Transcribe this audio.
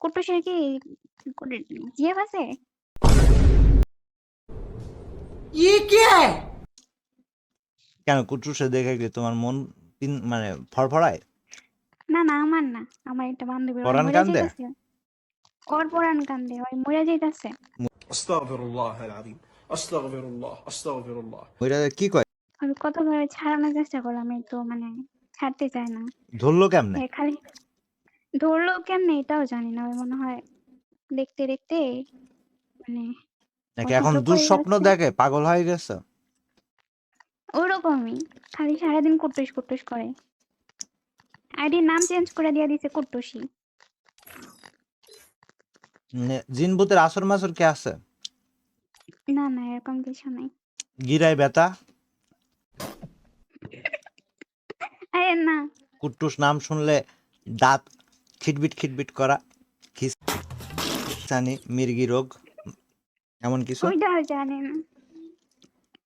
কুটুসের কি জিএফ আছে? কেন কুটুসে দেখে কি তোমার মন মানে ফরফরায়? না না, আমার না, আমার একটা বান্ধবী ওর পরাণ মরে কান্দে? যাইতাছে। ওর পরান কান্দে, ওই মরে যাইতাছে। استغفر الله العظيم استغفر الله استغفر الله ওইটা কি কয়? আমি কতবার ছাড়ানোর চেষ্টা করলাম, এই তো মানে ছাড়তে চায় না। ধরলো কেমনে? খালি ধরলো কেমনে এটাও জানি না, ওই মনে হয় দেখতে দেখতে মানে নাকি এখন অসুস্থ পড়ে দুঃস্বপ্ন গেছে। দেখে পাগল হয়ে গেছে? ওরকমই খালি সারাদিন কুট্টুস কুট্টুস করে। আইডির নাম চেঞ্জ করে দিয়ে দিছে কুট্টুসি। জিন ভূতের আসর মাসর কে আছে? না না, এরকম কিছু নাই। গিরায় ব্যথা? আরে না, কুট্টুস নাম শুনলে দাঁত খিটবিট খিটবিট করা, খিসানি, মির্গি রোগ, এমন কিছু? ওইটাও জানি না।